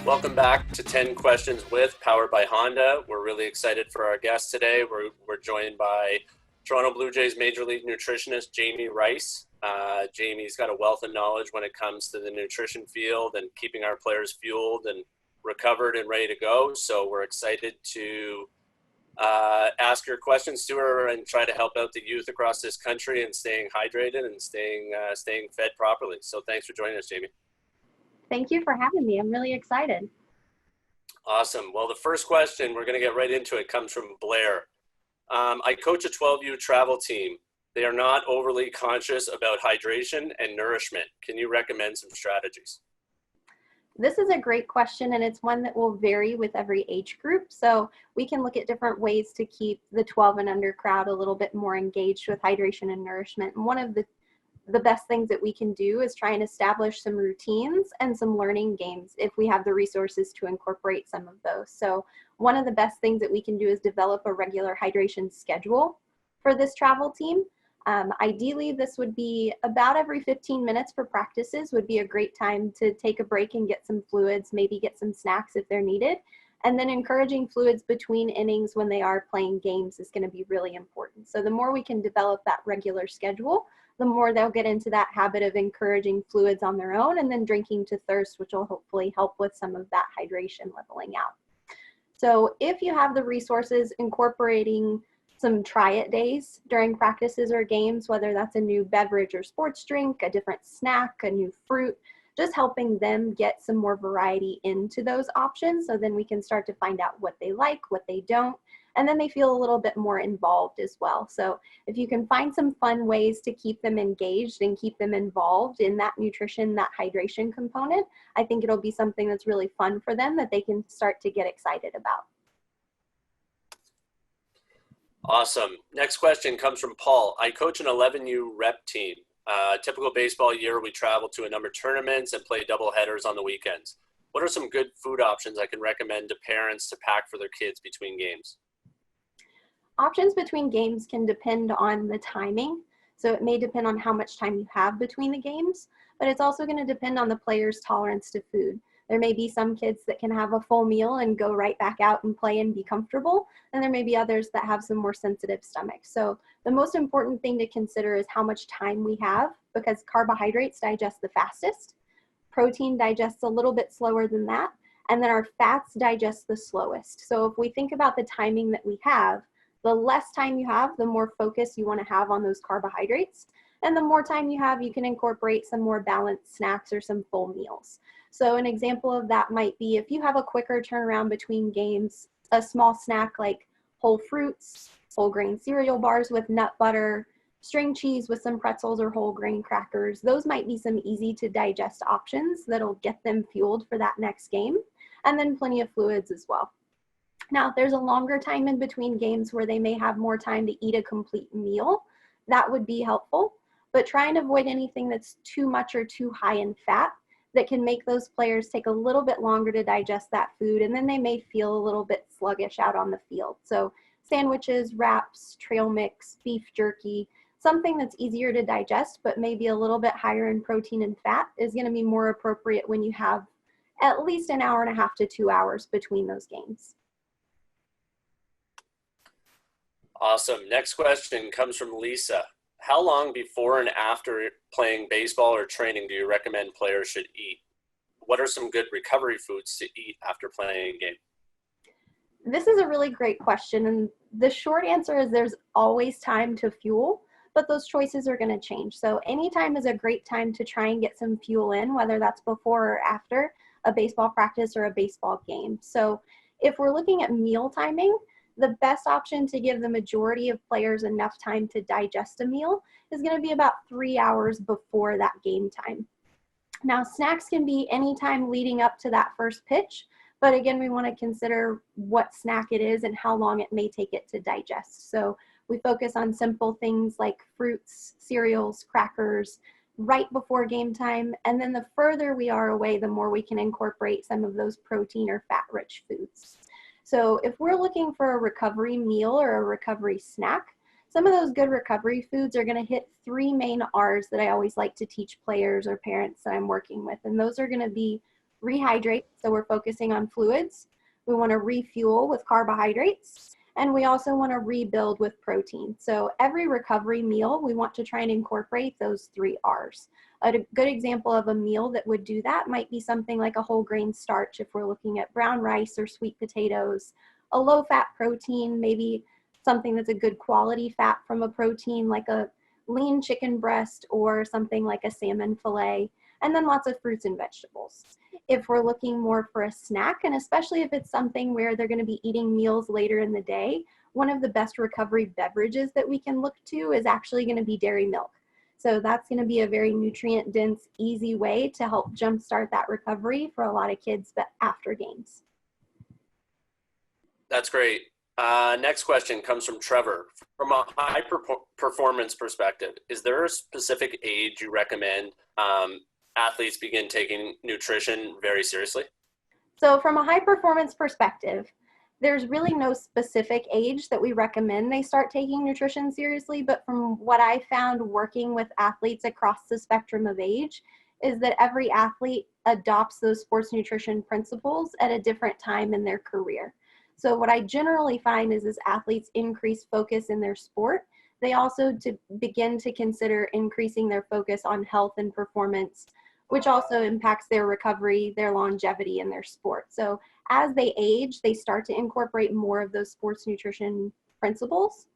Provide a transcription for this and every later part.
Welcome back to 10 Questions with, powered by Honda. We're really excited for our guest today. We're joined by Toronto Blue Jays Major League Nutritionist Jamey Rice. Jamey's got a wealth of knowledge when it comes to the nutrition field and keeping our players fueled and recovered and ready to go. So we're excited to ask your questions to her and try to help out the youth across this country and staying hydrated and staying fed properly. So thanks for joining us, Jamey. Thank you for having me. I'm really excited. Awesome. Well, the first question, we're going to get right into it, comes from Blair. I coach a 12U travel team. They are not overly conscious about hydration and nourishment. Can you recommend some strategies? This is a great question, and it's one that will vary with every age group. So we can look at different ways to keep the 12 and under crowd a little bit more engaged with hydration and nourishment. And one of the best things that we can do is try and establish some routines and some learning games if we have the resources to incorporate some of those. So one of the best things that we can do is develop a regular hydration schedule for this travel team. Ideally, this would be about every 15 minutes for practices would be a great time to take a break and get some fluids, maybe get some snacks if they're needed. And then encouraging fluids between innings when they are playing games is going to be really important. So the more we can develop that regular schedule, the more they'll get into that habit of encouraging fluids on their own and then drinking to thirst, which will hopefully help with some of that hydration leveling out. So if you have the resources, incorporating some try it days during practices or games, whether that's a new beverage or sports drink, a different snack, a new fruit, just helping them get some more variety into those options. So then we can start to find out what they like, what they don't, and then they feel a little bit more involved as well. So if you can find some fun ways to keep them engaged and keep them involved in that nutrition, that hydration component, I think it'll be something that's really fun for them that they can start to get excited about. Awesome. Next question comes from Paul. I coach an 11U rep team. Typical baseball year, we travel to a number of tournaments and play double headers on the weekends. What are some good food options I can recommend to parents to pack for their kids between games? Options between games can depend on the timing. So it may depend on how much time you have between the games, but it's also going to depend on the player's tolerance to food. There may be some kids that can have a full meal and go right back out and play and be comfortable, and there may be others that have some more sensitive stomachs. So the most important thing to consider is how much time we have, because carbohydrates digest the fastest, protein digests a little bit slower than that, and then our fats digest the slowest. So if we think about the timing that we have, the less time you have, the more focus you want to have on those carbohydrates. And the more time you have, you can incorporate some more balanced snacks or some full meals. So an example of that might be if you have a quicker turnaround between games, a small snack like whole fruits, whole grain cereal bars with nut butter, string cheese with some pretzels or whole grain crackers. Those might be some easy to digest options that'll get them fueled for that next game. And then plenty of fluids as well. Now, if there's a longer time in between games where they may have more time to eat a complete meal, that would be helpful. But try and avoid anything that's too much or too high in fat that can make those players take a little bit longer to digest that food, and then they may feel a little bit sluggish out on the field. So sandwiches, wraps, trail mix, beef jerky, something that's easier to digest but maybe a little bit higher in protein and fat is going to be more appropriate when you have at least an hour and a half to 2 hours between those games. Awesome. Next question comes from Lisa. How long before and after playing baseball or training do you recommend players should eat? What are some good recovery foods to eat after playing a game? This is a really great question. And the short answer is there's always time to fuel, but those choices are going to change. So anytime is a great time to try and get some fuel in, whether that's before or after a baseball practice or a baseball game. So if we're looking at meal timing, the best option to give the majority of players enough time to digest a meal is going to be about 3 hours before that game time. Now, snacks can be any time leading up to that first pitch, but again, we want to consider what snack it is and how long it may take it to digest. So we focus on simple things like fruits, cereals, crackers, right before game time, and then the further we are away, the more we can incorporate some of those protein or fat-rich foods. So if we're looking for a recovery meal or a recovery snack, some of those good recovery foods are going to hit 3 main R's that I always like to teach players or parents that I'm working with. And those are going to be rehydrate, so we're focusing on fluids. We want to refuel with carbohydrates. And we also want to rebuild with protein. So every recovery meal, we want to try and incorporate those 3 R's. A good example of a meal that would do that might be something like a whole grain starch if we're looking at brown rice or sweet potatoes, a low fat protein, maybe something that's a good quality fat from a protein like a lean chicken breast or something like a salmon fillet, and then lots of fruits and vegetables. If we're looking more for a snack, and especially if it's something where they're going to be eating meals later in the day, one of the best recovery beverages that we can look to is actually going to be dairy milk. So that's going to be a very nutrient dense, easy way to help jumpstart that recovery for a lot of kids, but after games. That's great. Next question comes from Trevor. From a high performance perspective, is there a specific age you recommend athletes begin taking nutrition very seriously? So from a high performance perspective, there's really no specific age that we recommend they start taking nutrition seriously, but from what I found working with athletes across the spectrum of age is that every athlete adopts those sports nutrition principles at a different time in their career. So what I generally find is as athletes increase focus in their sport, they also begin to consider increasing their focus on health and performance, which also impacts their recovery, their longevity in their sport. So as they age, they start to incorporate more of those sports nutrition principles.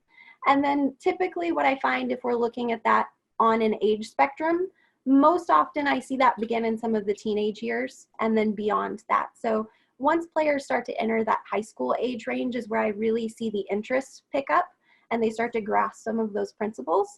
And then typically what I find if we're looking at that on an age spectrum, most often I see that begin in some of the teenage years and then beyond that. So once players start to enter that high school age range is where I really see the interest pick up and they start to grasp some of those principles.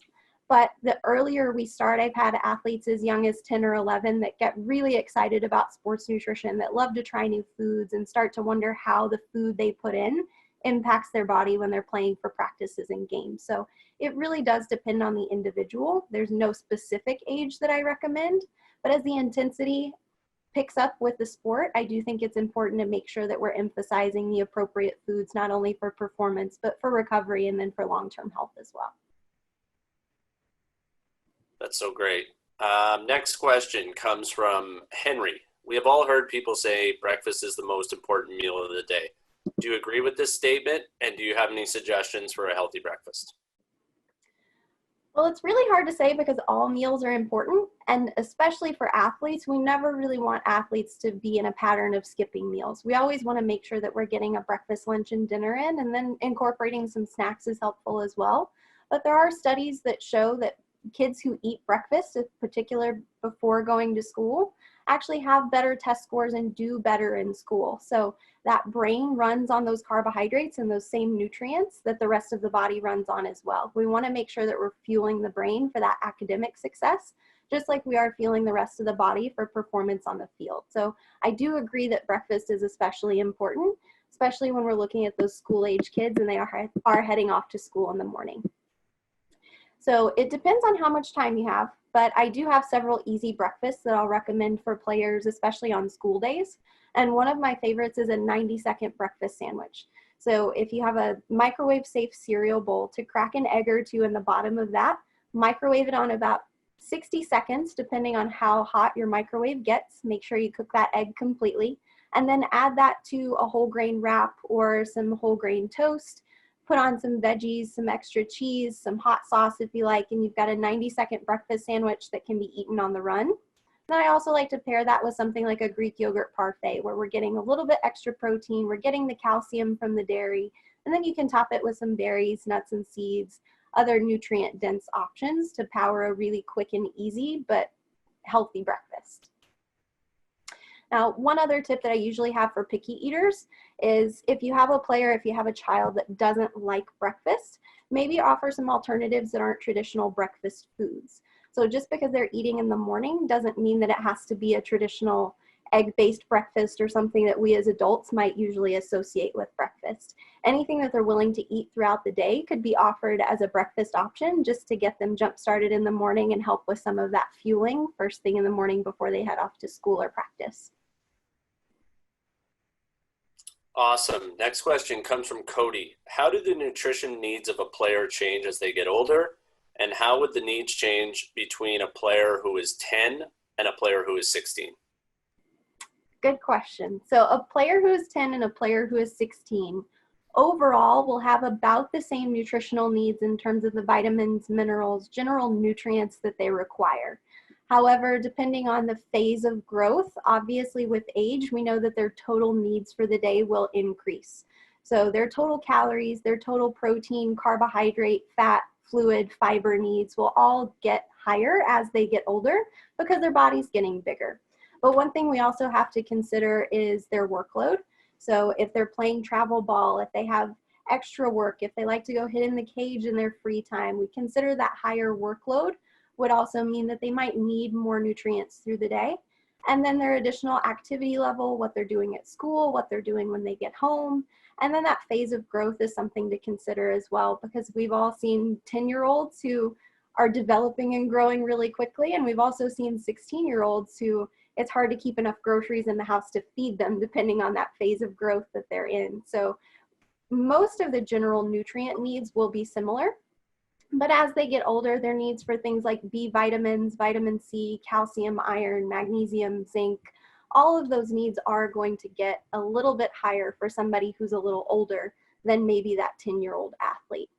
But the earlier we start, I've had athletes as young as 10 or 11 that get really excited about sports nutrition, that love to try new foods and start to wonder how the food they put in impacts their body when they're playing for practices and games. So it really does depend on the individual. There's no specific age that I recommend, but as the intensity picks up with the sport, I do think it's important to make sure that we're emphasizing the appropriate foods, not only for performance, but for recovery and then for long-term health as well. That's so great. Next question comes from Henry. We have all heard people say breakfast is the most important meal of the day. Do you agree with this statement? And do you have any suggestions for a healthy breakfast? Well, it's really hard to say because all meals are important, and especially for athletes, we never really want athletes to be in a pattern of skipping meals. We always want to make sure that we're getting a breakfast, lunch, and dinner in, and then incorporating some snacks is helpful as well. But there are studies that show that kids who eat breakfast, in particular before going to school, actually have better test scores and do better in school. So that brain runs on those carbohydrates and those same nutrients that the rest of the body runs on as well. We want to make sure that we're fueling the brain for that academic success, just like we are fueling the rest of the body for performance on the field. So I do agree that breakfast is especially important, especially when we're looking at those school-age kids and they are heading off to school in the morning. So it depends on how much time you have, but I do have several easy breakfasts that I'll recommend for players, especially on school days. And one of my favorites is a 90-second breakfast sandwich. So if you have a microwave-safe cereal bowl, to crack an egg or two in the bottom of that, microwave it on about 60 seconds, depending on how hot your microwave gets. Make sure you cook that egg completely. And then add that to a whole grain wrap or some whole grain toast. Put on some veggies, some extra cheese, some hot sauce if you like, and you've got a 90-second breakfast sandwich that can be eaten on the run. Then I also like to pair that with something like a Greek yogurt parfait, where we're getting a little bit extra protein, we're getting the calcium from the dairy, and then you can top it with some berries, nuts and seeds, other nutrient-dense options to power a really quick and easy but healthy breakfast. Now, one other tip that I usually have for picky eaters is if you have a player, if you have a child that doesn't like breakfast, maybe offer some alternatives that aren't traditional breakfast foods. So just because they're eating in the morning doesn't mean that it has to be a traditional egg-based breakfast or something that we as adults might usually associate with breakfast. Anything that they're willing to eat throughout the day could be offered as a breakfast option just to get them jump-started in the morning and help with some of that fueling first thing in the morning before they head off to school or practice. Awesome. Next question comes from Cody. How do the nutrition needs of a player change as they get older? And how would the needs change between a player who is 10 and a player who is 16? Good question. So a player who is 10 and a player who is 16 overall will have about the same nutritional needs in terms of the vitamins, minerals, general nutrients that they require. However, depending on the phase of growth, obviously with age, we know that their total needs for the day will increase. So their total calories, their total protein, carbohydrate, fat, fluid, fiber needs will all get higher as they get older because their body's getting bigger. But one thing we also have to consider is their workload. So if they're playing travel ball, if they have extra work, if they like to go hit in the cage in their free time, we consider that higher workload would also mean that they might need more nutrients through the day. And then their additional activity level, what they're doing at school, what they're doing when they get home. And then that phase of growth is something to consider as well, because we've all seen 10-year-olds who are developing and growing really quickly. And we've also seen 16-year-olds who it's hard to keep enough groceries in the house to feed them depending on that phase of growth that they're in. So most of the general nutrient needs will be similar, but as they get older, their needs for things like B vitamins, vitamin C, calcium, iron, magnesium, zinc, all of those needs are going to get a little bit higher for somebody who's a little older than maybe that 10-year-old athlete.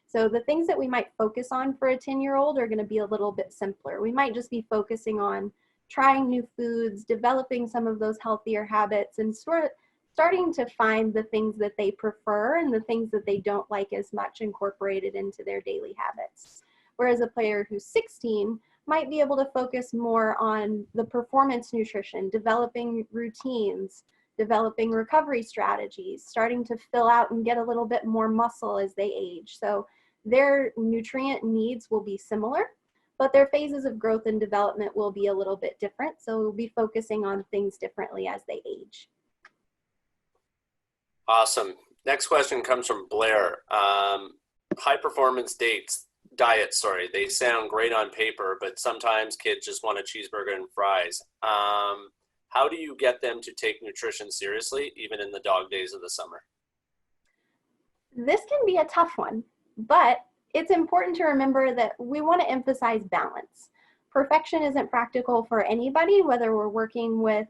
So the things that we might focus on for a 10-year-old are going to be a little bit simpler. We might just be focusing on trying new foods, developing some of those healthier habits, and starting to find the things that they prefer and the things that they don't like as much incorporated into their daily habits. Whereas a player who's 16 might be able to focus more on the performance nutrition, developing routines, developing recovery strategies, starting to fill out and get a little bit more muscle as they age. So their nutrient needs will be similar, but their phases of growth and development will be a little bit different. So we'll be focusing on things differently as they age. Awesome. Next question comes from Blair. High performance diets, they sound great on paper, but sometimes kids just want a cheeseburger and fries. How do you get them to take nutrition seriously, even in the dog days of the summer? This can be a tough one, but it's important to remember that we want to emphasize balance. Perfection isn't practical for anybody, whether we're working with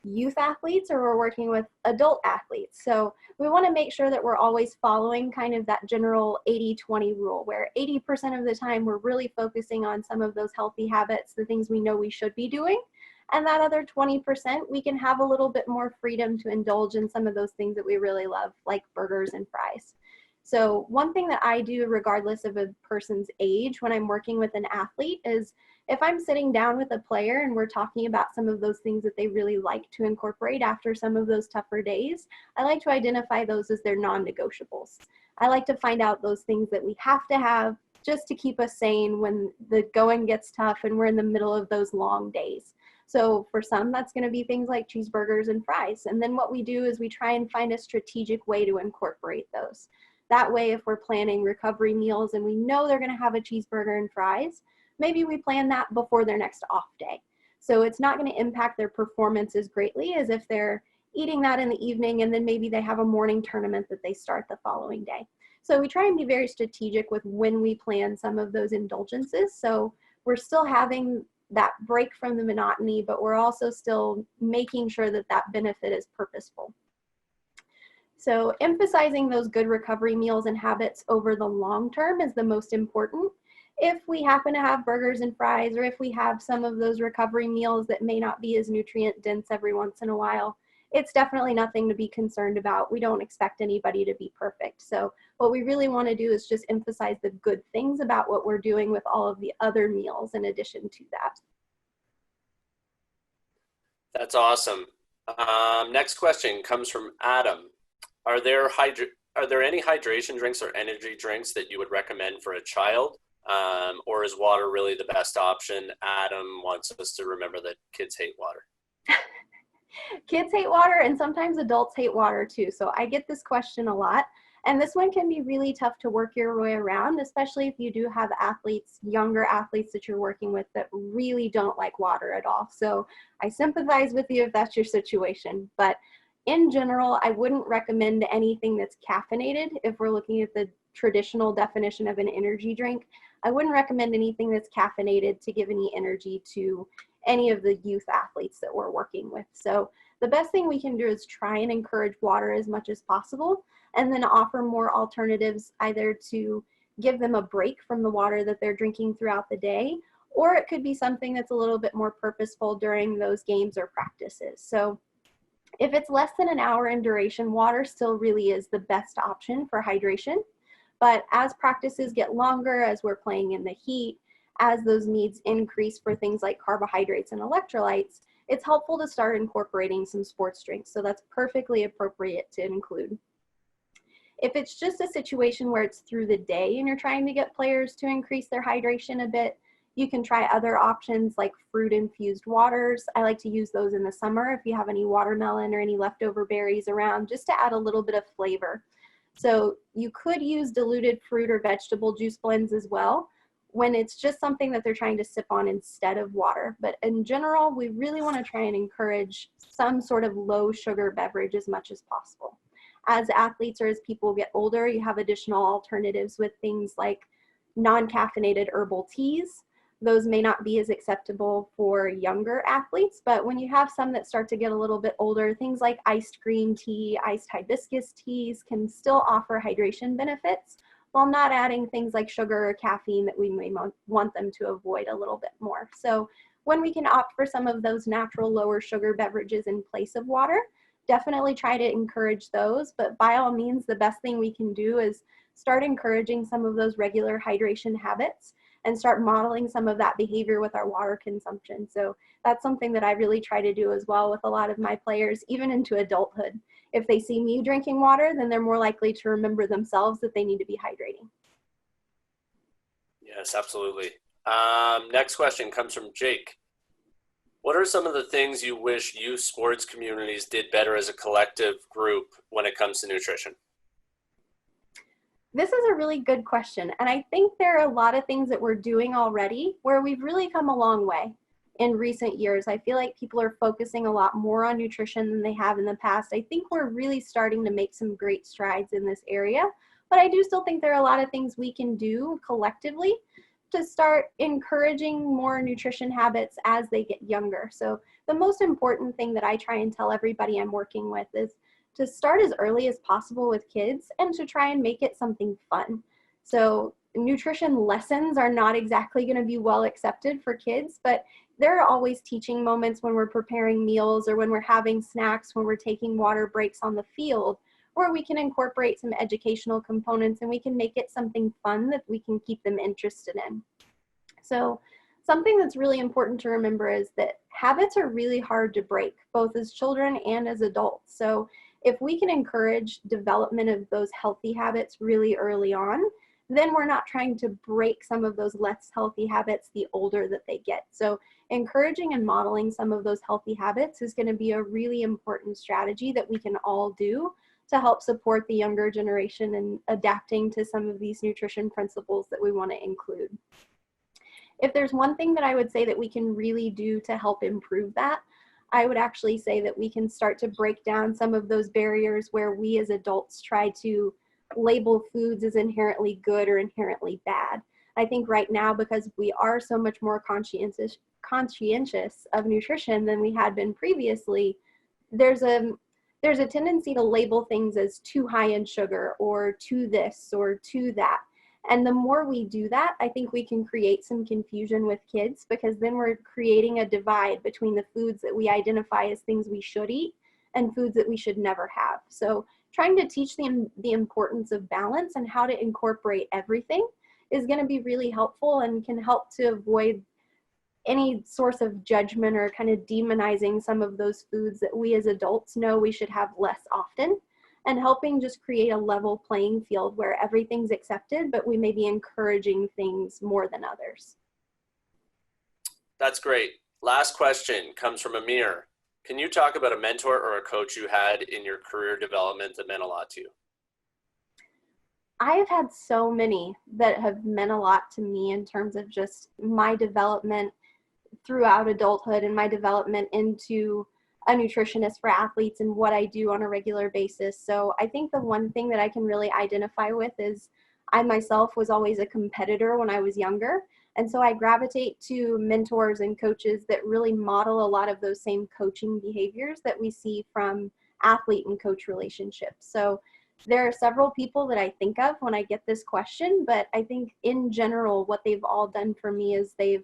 youth athletes or we're working with adult athletes. So we want to make sure that we're always following kind of that general 80-20 rule, where 80% of the time we're really focusing on some of those healthy habits, the things we know we should be doing. And that other 20%, we can have a little bit more freedom to indulge in some of those things that we really love, like burgers and fries. So one thing that I do, regardless of a person's age, when I'm working with an athlete is if I'm sitting down with a player and we're talking about some of those things that they really like to incorporate after some of those tougher days, I like to identify those as their non-negotiables. I like to find out those things that we have to have just to keep us sane when the going gets tough and we're in the middle of those long days. So for some, that's going to be things like cheeseburgers and fries. And then what we do is we try and find a strategic way to incorporate those. That way, if we're planning recovery meals and we know they're going to have a cheeseburger and fries, maybe we plan that before their next off day. So it's not going to impact their performance as greatly as if they're eating that in the evening and then maybe they have a morning tournament that they start the following day. So we try and be very strategic with when we plan some of those indulgences. So we're still having that break from the monotony, but we're also still making sure that that benefit is purposeful. So emphasizing those good recovery meals and habits over the long term is the most important. If we happen to have burgers and fries, or if we have some of those recovery meals that may not be as nutrient dense every once in a while, it's definitely nothing to be concerned about. We don't expect anybody to be perfect. So what we really want to do is just emphasize the good things about what we're doing with all of the other meals in addition to that. That's awesome. Next question comes from Adam. Are there any hydration drinks or energy drinks that you would recommend for a child? Or is water really the best option? Adam wants us to remember that kids hate water. Kids hate water, and sometimes adults hate water too. So I get this question a lot. And this one can be really tough to work your way around, especially if you do have athletes, younger athletes that you're working with that really don't like water at all. So I sympathize with you if that's your situation. But in general, I wouldn't recommend anything that's caffeinated. If we're looking at the traditional definition of an energy drink, I wouldn't recommend anything that's caffeinated to give any energy to any of the youth athletes that we're working with. So the best thing we can do is try and encourage water as much as possible, and then offer more alternatives, either to give them a break from the water that they're drinking throughout the day, or it could be something that's a little bit more purposeful during those games or practices. So if it's less than an hour in duration, water still really is the best option for hydration. But as practices get longer, as we're playing in the heat, as those needs increase for things like carbohydrates and electrolytes, it's helpful to start incorporating some sports drinks. So that's perfectly appropriate to include. If it's just a situation where it's through the day and you're trying to get players to increase their hydration a bit, you can try other options like fruit-infused waters. I like to use those in the summer if you have any watermelon or any leftover berries around, just to add a little bit of flavor. So you could use diluted fruit or vegetable juice blends as well, when it's just something that they're trying to sip on instead of water. But in general, we really want to try and encourage some sort of low sugar beverage as much as possible. As athletes or as people get older, you have additional alternatives with things like non-caffeinated herbal teas. Those may not be as acceptable for younger athletes, but when you have some that start to get a little bit older, things like iced green tea, iced hibiscus teas can still offer hydration benefits while not adding things like sugar or caffeine that we may want them to avoid a little bit more. So when we can opt for some of those natural lower sugar beverages in place of water, definitely try to encourage those. But by all means, the best thing we can do is start encouraging some of those regular hydration habits and start modeling some of that behavior with our water consumption. So that's something that I really try to do as well with a lot of my players, even into adulthood. If they see me drinking water, then they're more likely to remember themselves that they need to be hydrating. Yes, absolutely. Next question comes from Jake. What are some of the things you wish youth sports communities did better as a collective group when it comes to nutrition? This is a really good question. And I think there are a lot of things that we're doing already where we've really come a long way in recent years. I feel like people are focusing a lot more on nutrition than they have in the past. I think we're really starting to make some great strides in this area, but I do still think there are a lot of things we can do collectively to start encouraging more nutrition habits as they get younger. So the most important thing that I try and tell everybody I'm working with is to start as early as possible with kids and to try and make it something fun. So nutrition lessons are not exactly going to be well accepted for kids, but there are always teaching moments when we're preparing meals or when we're having snacks, when we're taking water breaks on the field, where we can incorporate some educational components and we can make it something fun that we can keep them interested in. So something that's really important to remember is that habits are really hard to break, both as children and as adults. So if we can encourage development of those healthy habits really early on, then we're not trying to break some of those less healthy habits the older that they get. So encouraging and modeling some of those healthy habits is going to be a really important strategy that we can all do to help support the younger generation in adapting to some of these nutrition principles that we want to include. If there's one thing that I would say that we can really do to help improve that, I would actually say that we can start to break down some of those barriers where we as adults try to label foods as inherently good or inherently bad. I think right now, because we are so much more conscientious of nutrition than we had been previously, there's a tendency to label things as too high in sugar or too this or too that. And the more we do that, I think we can create some confusion with kids, because then we're creating a divide between the foods that we identify as things we should eat and foods that we should never have. So trying to teach them the importance of balance and how to incorporate everything is going to be really helpful and can help to avoid any source of judgment or kind of demonizing some of those foods that we as adults know we should have less often, and helping just create a level playing field where everything's accepted, but we may be encouraging things more than others. That's great. Last question comes from Amir. Can you talk about a mentor or a coach you had in your career development that meant a lot to you? I have had so many that have meant a lot to me in terms of just my development throughout adulthood and my development into a nutritionist for athletes and what I do on a regular basis. So I think the one thing that I can really identify with is I myself was always a competitor when I was younger. And so I gravitate to mentors and coaches that really model a lot of those same coaching behaviors that we see from athlete and coach relationships. So there are several people that I think of when I get this question, but I think in general, what they've all done for me is they've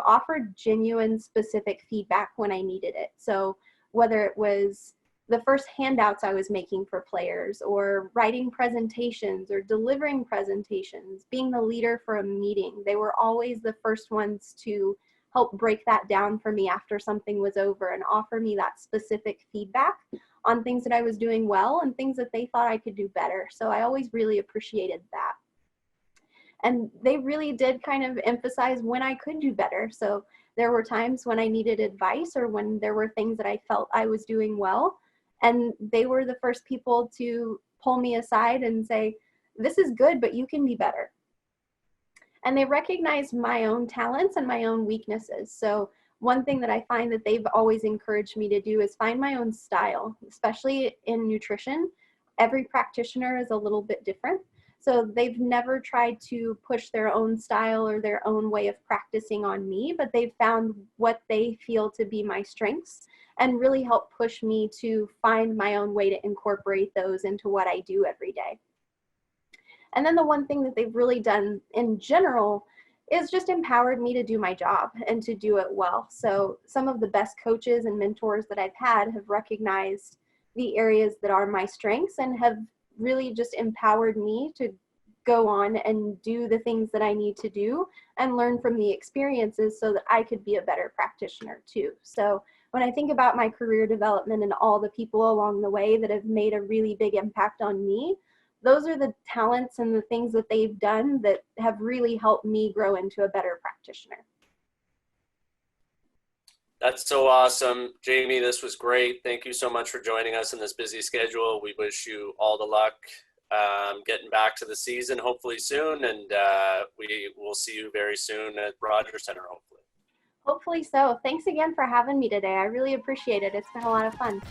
offered genuine, specific feedback when I needed it. So whether it was the first handouts I was making for players, or writing presentations, or delivering presentations, being the leader for a meeting, they were always the first ones to help break that down for me after something was over and offer me that specific feedback on things that I was doing well and things that they thought I could do better. So I always really appreciated that. And they really did kind of emphasize when I could do better. So there were times when I needed advice, or when there were things that I felt I was doing well, and they were the first people to pull me aside and say, this is good, but you can be better. And they recognized my own talents and my own weaknesses. So one thing that I find that they've always encouraged me to do is find my own style, especially in nutrition. Every practitioner is a little bit different. So they've never tried to push their own style or their own way of practicing on me, but they've found what they feel to be my strengths and really help push me to find my own way to incorporate those into what I do every day. And then the one thing that they've really done in general is just empowered me to do my job and to do it well. So some of the best coaches and mentors that I've had have recognized the areas that are my strengths and have really just empowered me to go on and do the things that I need to do and learn from the experiences so that I could be a better practitioner too. So when I think about my career development and all the people along the way that have made a really big impact on me, those are the talents and the things that they've done that have really helped me grow into a better practitioner. That's so awesome. Jamey, this was great. Thank you so much for joining us in this busy schedule. We wish you all the luck getting back to the season, hopefully soon, and we will see you very soon at Rogers Center, hopefully. Hopefully so. Thanks again for having me today. I really appreciate it. It's been a lot of fun.